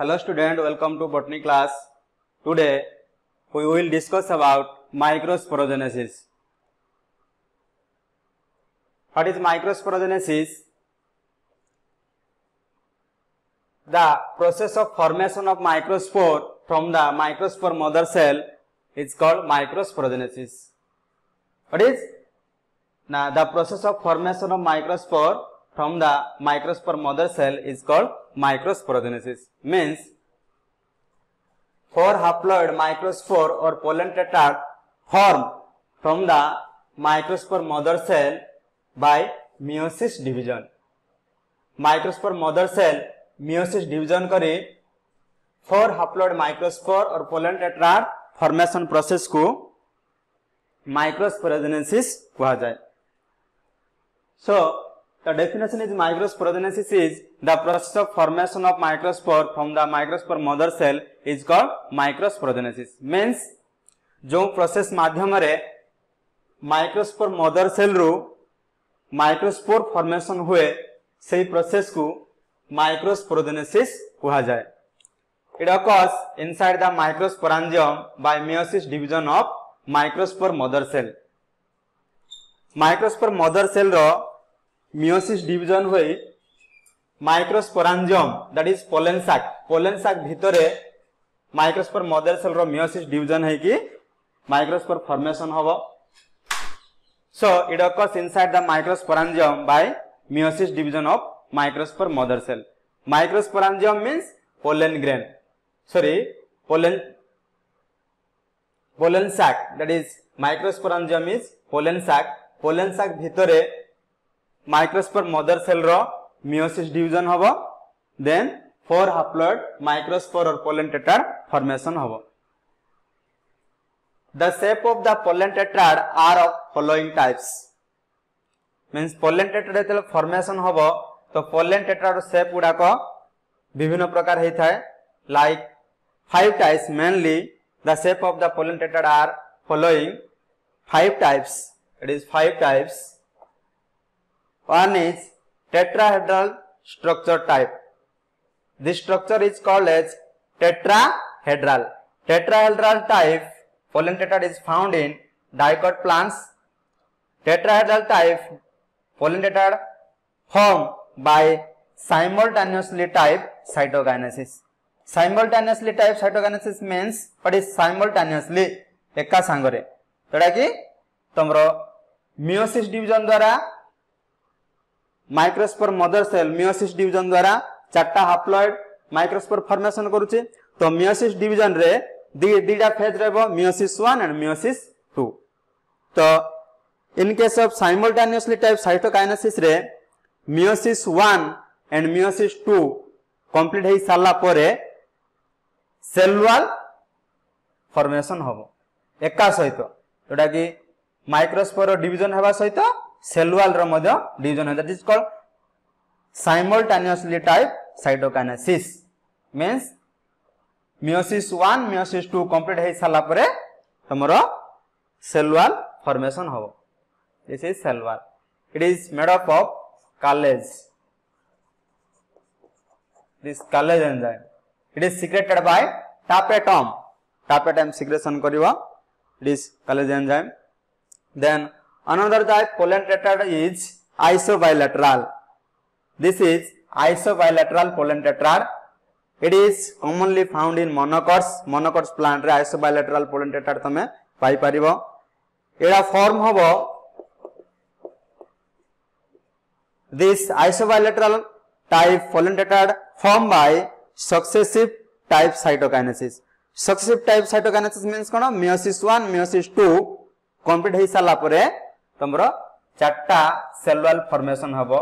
Hello student, welcome to botany class. Today we will discuss about microsporogenesis. What is microsporogenesis? The process of formation of microspore from the microspore mother cell is called microsporogenesis. What is? Now the process of formation of microspore from the microspore mother cell is called microsporogenesis. Means 4 haploid microspore or pollen tetrad form from the microspore mother cell by meiosis division. Microspore mother cell meiosis division करी 4 haploid microspore or pollen tetrad formation process को microsporogenesis कहा जाए. So the definition is microsporogenesis is the process of formation of microspore from the microspore mother cell is called microsporogenesis. Means जो process माध्यम रे microspore mother cell रू microspore formation हुए सही process को microsporogenesis कहा जाए. It occurs inside the microsporangium by meiosis division of microspore mother cell. Microspore mother cell row meiosis division हुई microsporangium that is pollen sac भितरे microspore mother cell रो meiosis division है कि microspore formation होगा. So it occurs inside the microsporangium by meiosis division of microspore mother cell. Microsporangium means pollen grain. Pollen sac, that is microsporangium is pollen sac. Pollen sac भितरे microspore mother cell रो meiosis division होगा. Then 4 haploid microspore or pollen tetrad formation होगा. The shape of the pollen tetrad are of following types. Means pollen tetrad जेतले formation होगा तो pollen tetrad shape गुड़ा को विभिन्न प्रकार है था. Like 5 types mainly the shape of the pollen tetrad are following 5 types. It is 5 types. One is tetrahedral structure type. This structure is called as tetrahedral. Tetrahedral type pollen tetrad is found in dicot plants. Tetrahedral type pollen tetrad formed by simultaneously type cytokinesis. Simultaneously type cytokinesis means what is simultaneously एका सांगरे तोड़ा कि तमरो meiosis division द्वारा microspore mother cell meiosis division द्वारा 4टा haploid microspore formation करूची. तो meiosis division रे दीटा फेज रहबो meiosis 1 and meiosis 2. तो in case of simultaneously type cytokinesis रे meiosis 1 and meiosis 2 कंप्लीट हे साला परे सेल वॉल फॉर्मेशन हबो एका सहित जोटा कि माइक्रोस्पोर डिवीजन हेबा सहित सेल वॉल रो मध्य डिवीजन है. That is called simultaneously type cytokinesis. Means meiosis 1 meiosis 2 complete हे साला परे तमरो सेल वॉल फॉर्मेशन हबो. This is cell wall. It is made up of cartilage. This cartilage enzyme. It is secreted by tapetum. Tapetum secretion kariba. It is cartilage enzyme. Then another type pollen tetrad is isobilateral. This is isobilateral pollen tetrad. It is commonly found in monocots. Monocots plant रे isobilateral pollen tetrad तमे पाई परिबो. एडा form होबो. This isobilateral type pollen tetrad formed by successive type cytokinesis. Successive type cytokinesis means cone meiosis 1 meiosis 2 complete हे साला परे तमरो 4टा cell wall formation हबो.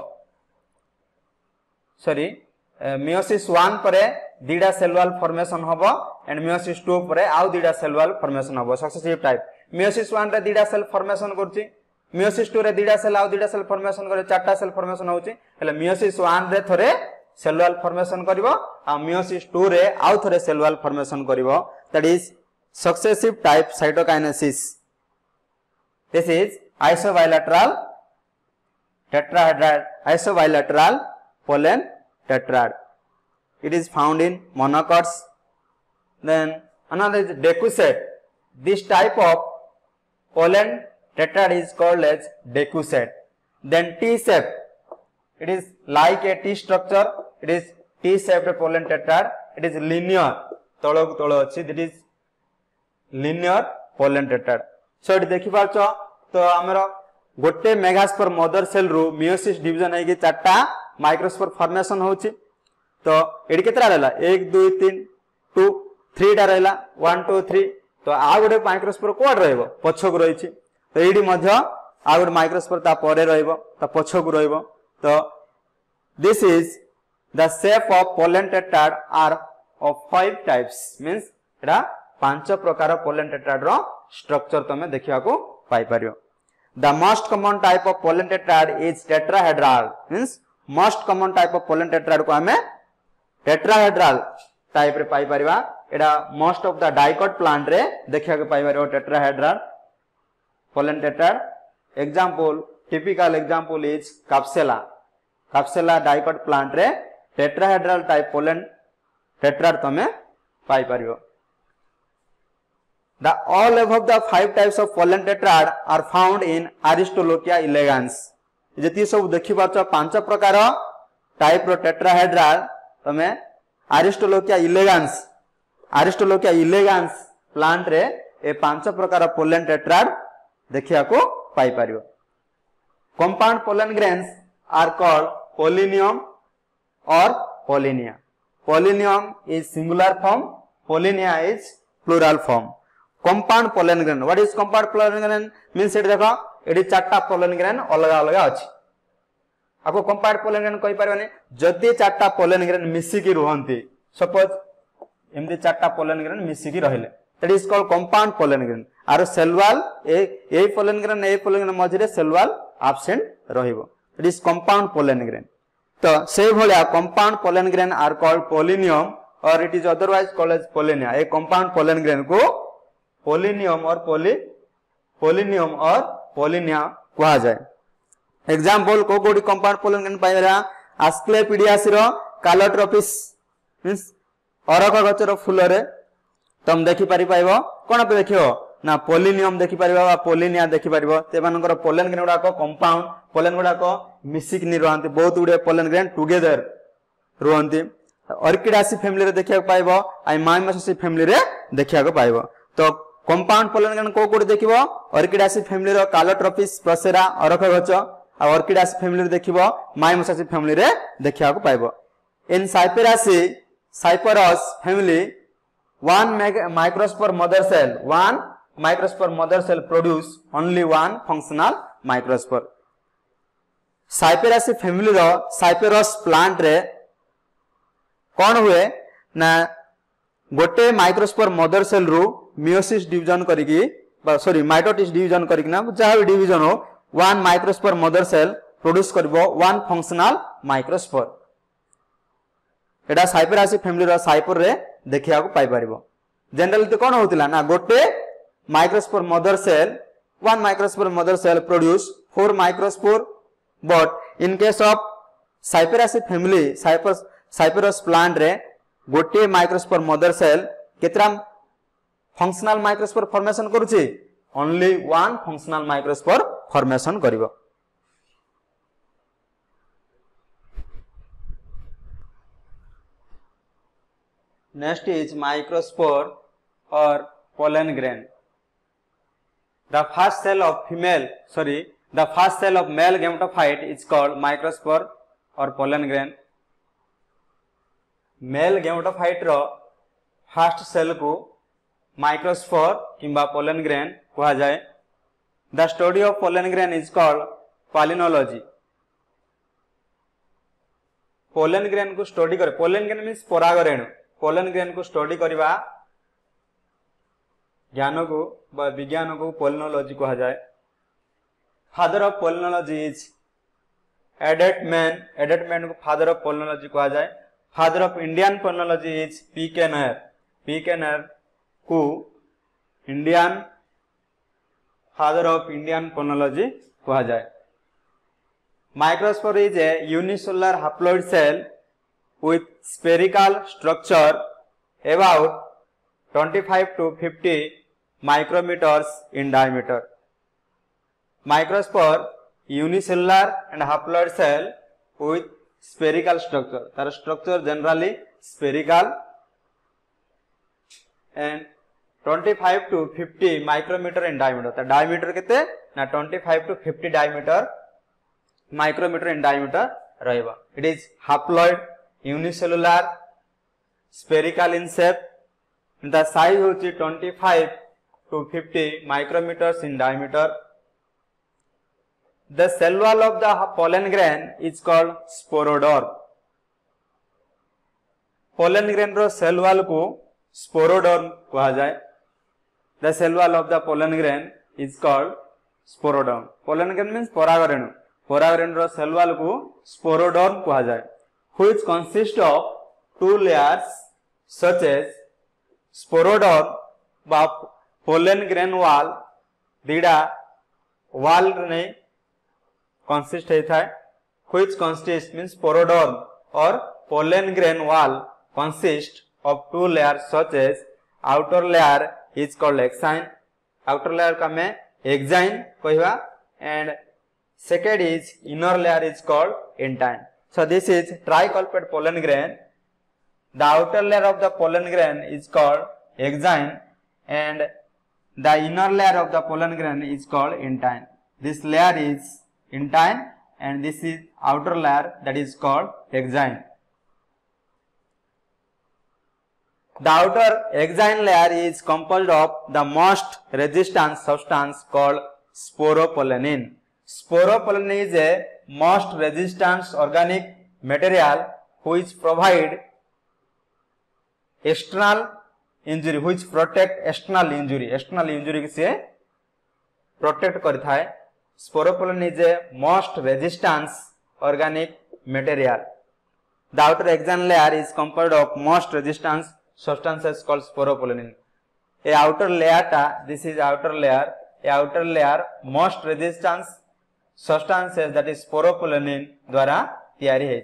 meiosis 1 परे 2टा cell wall formation हबो एंड meiosis 2 परे आउ 2टा सेल वॉल फॉर्मेशन हबो. सक्सेसिव टाइप meiosis 1 रे 2टा सेल फॉर्मेशन करची. meiosis 2 रे 2टा सेल आउ 2टा सेल फॉर्मेशन करे 4टा सेल फॉर्मेशन होची. हेले meiosis 1 रे थरे सेल वॉल फॉर्मेशन करिवो आ meiosis 2 रे आउ थरे सेल वॉल फॉर्मेशन करिवो. That is successive type cytokinesis. This is isobilateral tetrahedral isobilateral pollen tetrad. it is found in monocots. Then another is decussate. This type of pollen tetrad is called as decussate. Then T-shape, it is like a T structure, it is T-shaped pollen tetrad, it is linear, तळक तळ अछि, that is linear pollen tetrad. So it देखि पारछो तो हमरो गोटे megaspore mother cell रु meiosis division है कि चारटा microspore formation होछि. तो एडी केतरा रहला 1 2 3 2 3 टा रहला 1 2 3. तो आ गोटे माइक्रोस्पोर कोड रहइबो पछक रहिछि. तो एडी मध्य आ गोटे माइक्रोस्पोर ता परे रहइबो ता पछक रहइबो. तो this is the shape of pollen tetrad are of 5 types, means एडा पांच प्रकार pollen tetrad रो स्ट्रक्चर तमे देखिया को पाई परियो. The most common type of pollen tetrad is tetrahedral, means most common type of pollen tetrad को हमें tetrahedral type रे पाई परिबा. एडा most of the dicot plant रे देखिया को पाई परियो tetrahedral pollen tetrad. Example, typical example is Capsella. Capsella dicot plant रे tetrahedral type pollen tetrad तमे पाई परियो. The all above the 5 types of pollen tetrad are found in Aristolochia elegans. जति सब देखि पाछो पांच प्रकार टाइप रो टेट्राहेड्रल तमे Aristolochia elegans प्लांट रे ए पांच प्रकार pollen tetrad देखिया को पाई परियो. Compound pollen grains are called pollinium or pollinia. Pollinium is singular form, pollinia is plural form. Compound pollen grain, what is compound pollen grain means? Eighty देखो eighty चारटा pollen grain अलग अलग अछि. आपको compound pollen grain कहि परबनी जदी चारटा pollen grain मिसी की रहंती, suppose एमदी चारटा pollen grain मिसी की रहिले, that is called compound pollen grain. आरो cell wall ए pollen grain मझरे cell wall absent रहिबो, that is compound pollen grain. तो से भलिया compound pollen grain are called pollinium or it is otherwise called as pollinia. A compound pollen grain को polonium और pollinia कहा जाए. Example को कोडी compound pollen grain पाइरा आस्क्लेपिडियास रो कालोट्रोपिस means अरक गचर फूल रे तम देखि पाइबो कोन पे देखियो ना पोलिनियम देखि पारिबो बा पोलिनिया देखि पारिबो. तेमानकर पोलन ग्रेन गुडा को कंपाउंड पोलन गुडा को मिसिक नि रहंती, बहुत गुडे pollen grain together रहंती. Orchidaceae family रे देखिया पाइबो, आई माइमोसिस फैमिली रे देखिया को पाइबो. तो कंपाउंड पोलन ग्रेन को कोड देखिबो ऑर्किडासी फैमिली रो कालोट्रोपिस प्रोसेरा अरख गच, आ ऑर्किडासी फैमिली रे देखिबो माइमोसिस फैमिली रे देखिया को पाइबो. In Cyperus family one microspore mother cell produce only one functional microspore. Cyperaceae family रो साइपेरस प्लांट रे कोन हुए ना गोटे माइक्रोस्पोर मदर सेल रु मियोसिस डिवीजन करिकी माइटोसिस डिवीजन करिकी ना जहा भी डिवीजन हो one microspore mother cell produce करबो वन फंक्शनल माइक्रोस्पोर. एडा साइपेरासी फैमिली रो साइपर रे देखिया को पाई परिबो. जनरली तो कोन होतिला ना गोटे microspore mother cell one microspore mother cell produce 4 microspore, but in case of Cyperaceae family Cyperus plant रे गोटे माइक्रोस्पोर मदर सेल केतरा फंक्शनल माइक्रोस्पोर फॉर्मेशन करूची, only one functional microspore formation करिवो. नेक्स्ट इज माइक्रोस्पोर और pollen grain. The first cell of male gametophyte is called microspore or pollen grain. Male gametophyte row first cell को microspore किंबा pollen grain कहा जाए. The study of pollen grain is called palynology. pollen grain को study करे, pollen grain means परागरेणु. pollen grain को study करबा ज्ञान को विज्ञान को पोलिनोलॉजी कहा जाए. Father of palynology is Erdtman को फादर ऑफ पोलिनोलॉजी कहा जाए. Father of Indian palynology is PK Nair को Indian father of Indian palynology कहा जाए. Microspore is a unicellular haploid cell with spherical structure about 25 to 50 micrometers in diameter. Microspore unicellular and haploid cell with spherical structure. तार structure generally spherical and 25 to 50 micrometer in diameter. तो diameter कितने ना 25 to 50 diameter micrometer in diameter रहेगा. It is haploid, unicellular, spherical in shape. The size होची 25 to 50 micrometers in diameter. The cell wall of the pollen grain is called sporodorm. Pollen grain row cell wall को sporodorm कहा जाए. The cell wall of the pollen grain is called sporodorm. Pollen grain means परागरेणु. परागरेणु row cell wall को sporodorm कहा जाए. Which consists of two layers such as sporodorm बा pollen grain wall दीडा wall ने consist होता है. Which consists means sporodorm or pollen grain wall consists of two layers such as outer layer is called exine. Outer layer का मैं exine कहवा and second is inner layer is called intine. So this is tricolpate pollen grain. The outer layer of the pollen grain is called exine and the inner layer of the pollen grain is called intine. This layer is intine and this is outer layer that is called exine. The outer exine layer is composed of the most resistant substance called sporopollenin. Sporopollenin is a most resistant organic material which provide external injury, which protect external injury. External injury से protect करता है. Sporopollenin is a most resistant organic material. The outer exine layer is composed of most resistant substances called sporopollenin. A outer layer ta, this is outer layer. A outer layer most resistant substances that is sporopollenin द्वारा तैयारी है.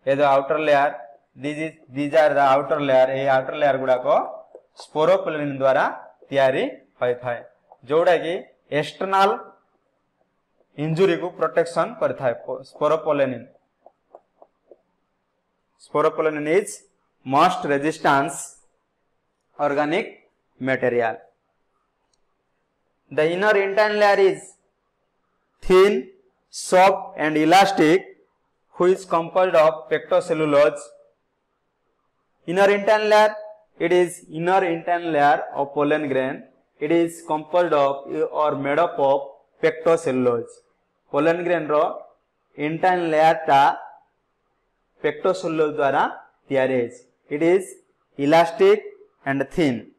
ये जो outer layer, these are the outer layer. ये outer layer गुड़ा को sporopollenin द्वारा तैयारी होता है. जोड़ा कि external injury को protection करता है. Sporopollenin. Sporopollenin is most resistant organic material. The inner intine layer is thin, soft and elastic, which is composed of pectocellulose. Inner intine layer, it is inner intine layer of pollen grain. It is composed of or made up of pectocellulose. Pollen grain row intine layer टा pectocellulose द्वारा तैयारी है. It is elastic and thin.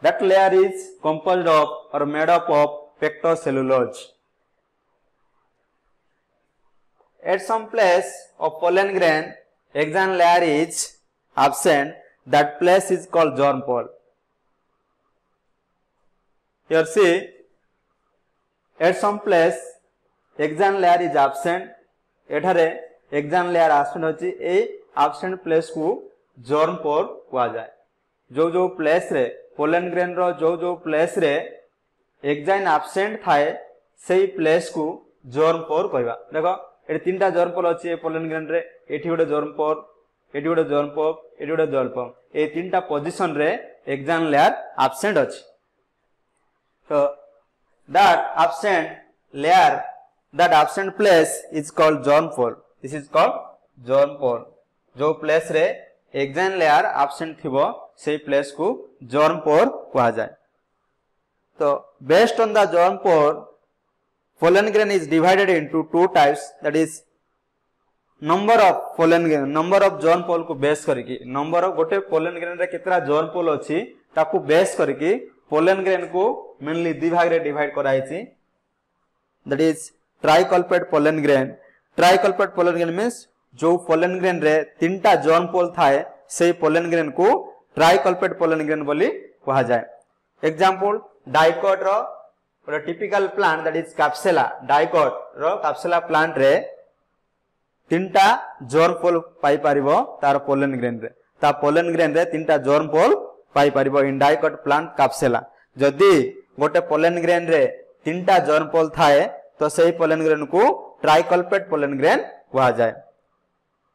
That layer is composed of or made up of pectocellulose. At some place of pollen grain, exine layer is absent. That place is called germ pole. Here see, at some place exine layer is absent. एठारे exine layer absent होची. ए absent place को germ pore कहा जाए. जो जो place रे pollen grain रो जो जो place रे exine absent थाए सही place को germ pore कहवा. देखो ये तीनटा germ pore अछि pollen grain रे. एठी गोटे germ pore, एठी गोटे germ pore, एठी गोटे germ pore. ए तीनटा position रे exine layer absent अछि. So that absent layer, that absent place is called germ pore. This is called germ pore. जो place रे exine layer absent थिबो से place को germ pore कहा जाए. तो based on the germ pore, pollen grain is divided into two types. That is number of pollen grain, number of germ pore को base करके, number of गोटे pollen grain रे कितना germ pore अछि ताकू base करके pollen grain को mainly दि भाग रे divide कराइछि. That is tricolpate pollen grain. Tricolpate pollen grain means जो pollen grain रे तीनटा germ pole थाए से pollen grain को tricolpate pollen grain बोली कहा जाए. Example, dicot row typical plant that is capsula. Dicot row capsula plant रे तीनटा जर्म पोल पाई परिबो तार पोलन ग्रेन रे ता पोलन ग्रेन रे तीनटा जर्म पोल पाई परिबो इन डाइकोट प्लांट कैप्सुला जदी गोटे पोलन ग्रेन रे तीनटा जर्म पोल थाए तो सही पोलन ग्रेन को ट्राइकल्पेट पोलन ग्रेन कहा जाए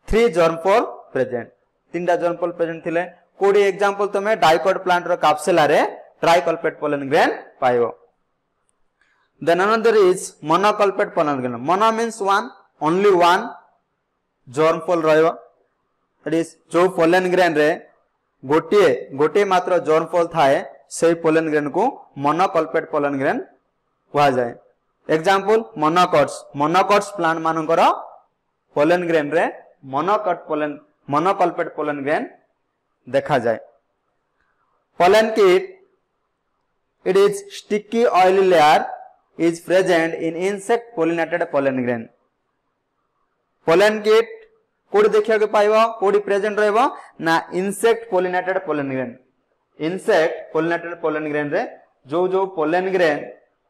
3 जर्म पोल प्रेजेंट तीनटा जर्म पोल प्रेजेंट थिले कोडी एग्जांपल तमे डाइकोट प्लांट रो कैप्सुला रे ट्राइकल्पेट पोलन ग्रेन पाइबो then another is monocolpate pollen grain mono means one only one germ pole रहइबो दैट इज जो पोलन ग्रेन रे गोटे मात्र जर्म पोल थाए सेही पोलन ग्रेन को मोनोकल्पेट पोलन ग्रेन कहा जाए एग्जांपल मोनोकॉट्स प्लांट मानकर पोलन ग्रेन रे मोनोकल्पेट पोलन ग्रेन देखा जाए pollen kit it is sticky oily layer is present in insect pollinated pollen grain pollen kit कोडी देखिया के पाइबो कोडी प्रेजेंट रहबो ना इंसेक्ट पोलिनेटेड पोलन ग्रेन रे जो पोलन ग्रेन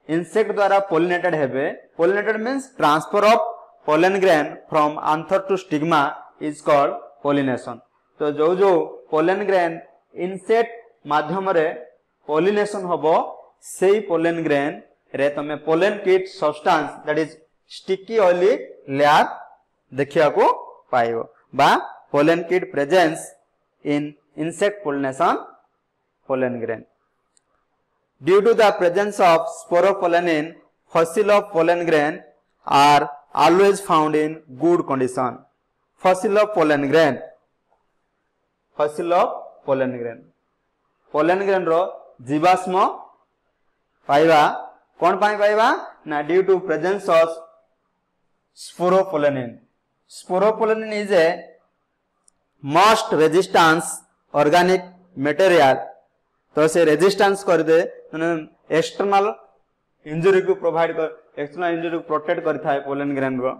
इंसेक्ट द्वारा पोलिनेटेड हेबे pollinated means transfer of pollen grain from anther to stigma is called pollination तो जो पोलन ग्रेन इंसेक्ट माध्यम रे पोलिनेशन होबो सेही पोलन ग्रेन रे तमे pollen kit substance that is sticky oily layer देखिया को पाइबो बा pollen kit presence in insect pollination pollen grain due to the presence of sporopollenin fossil of pollen grain are always found in good condition fossil of pollen grain pollen grain रो जीवाश्म पाइबा कोन पाई पाइबा ना due to presence of sporopollenin is a most resistance organic material तो से resistance कर दे एक्सटर्नल इंजुरी को प्रोवाइड कर एक्सटर्नल इंजुरी को प्रोटेक्ट करता है पोलन ग्रेन रो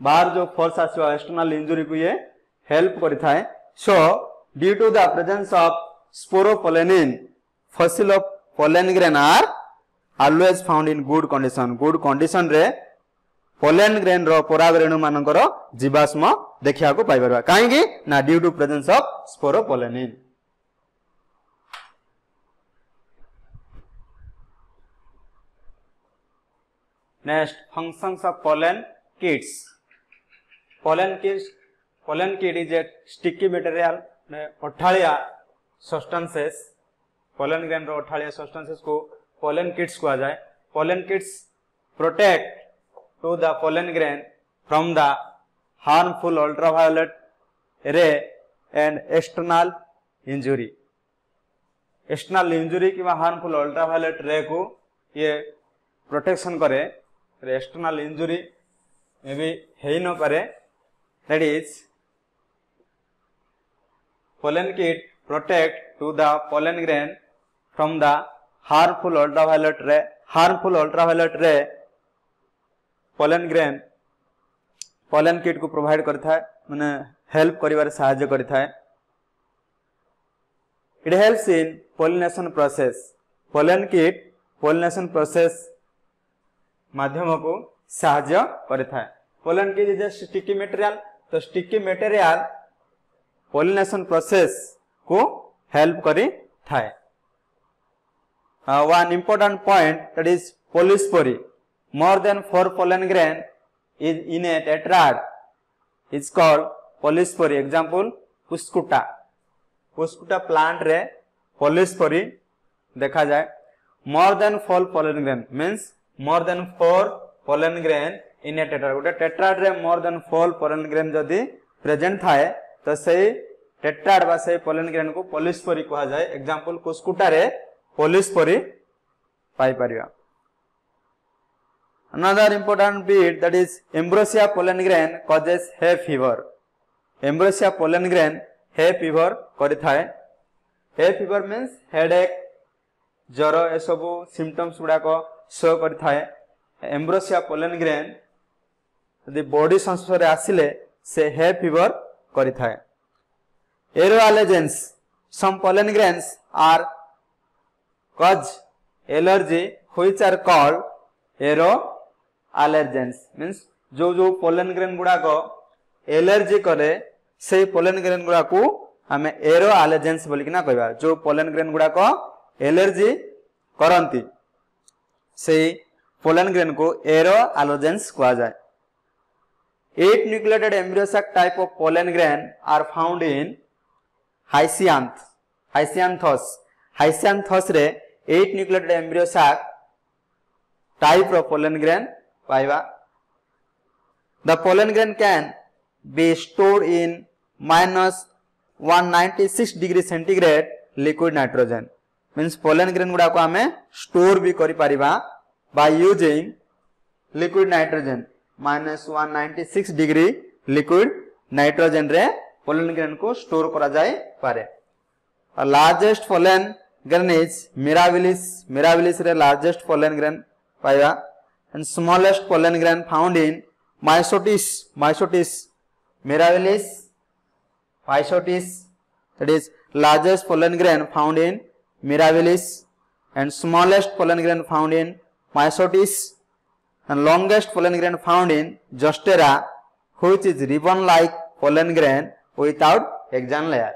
बाहर जो फोर्स आसो एक्सटर्नल इंजुरी को ये हेल्प करता है so due to the presence of sporopollenin fossil of pollen grain are always found in good condition रे पोलन ग्रेन रो परागरेणु मानकर जीवाश्म देखिया को पाई परबा काहेकि ना due to presence of sporopollenin Next, functions of pollen kits. Pollen kit is a sticky material, ओठालिया substances. Pollen grain रो ओठालिया substances को pollen kits कहा जाए. Pollen kits protect to the pollen grain from the harmful ultraviolet ray and external injury. External injury की harmful ultraviolet ray को ये protection करे. एक्सटर्नल इंजुरी में भी है न करे that is pollen kitt protect to the pollen grain from the harmful ultraviolet ray pollen kitt को प्रोवाइड करता है माने हेल्प करिवार सहायता करता है it helps in pollination process pollen kitt pollination process माध्यम को साहाय्य करता है pollen kitt is sticky material तो स्टिकी मटेरियल पोलिनेशन प्रोसेस को हेल्प करी थाए one important point that is polyspory more than 4 pollen grain is in a tetrad is called polyspory example Cuscuta plant रे पोलिस्पोरी देखा जाए more than 4 pollen grain means more than 4 pollen grain in a tetrad गोटे tetrad रे more than 4 pollen grain जदि present थाए तो सही tetrad बा सही pollen grain को पोलिस्पोरी कहा जाए एग्जांपल कुस्कुटा रे पोलिस्पोरी पाई परिया another important bit that is ambrosia pollen grain causes hay fever ambrosia pollen grain hay fever करि थाए hay fever means headache ज्वर ए सब सिम्पटम्स गुडा को शो करता है एम्ब्रोसिया पोलन ग्रेन यदि बॉडी संस्पर्श आसिले से हे फीवर करता है aero allergens some pollen grains are cause allergy which are called aero allergens means जो पोलन ग्रेन गुडा को एलर्जी करे से पोलन ग्रेन गुड़ा को आम एरो एलर्जेंस बोलिकिना कहबा जो पोलन ग्रेन गुड़ा को एलर्जी करंती से पोलन ग्रेन को एरो एलर्जेंस कहा जाए 8 nucleated embryo sac type of pollen grain are found in Hyacinthus रे 8 nucleated embryo sac type of pollen grain पाइबा the pollen grain can be stored in -196 degree centigrade liquid nitrogen means pollen grain गुड़ा को हमें store भी करि परिबा by using liquid nitrogen -196 degree liquid nitrogen रे pollen grain को store करा जाए पारे largest pollen grain is Mirabilis रे लार्जेस्ट पोलन ग्रेन पाइबा and smallest pollen grain found in Myosotis Mirabilis that is largest pollen grain found in mirabilis and smallest pollen grain found in myosotis and longest pollen grain found in Zostera, which is ribbon like pollen grain without axon layer.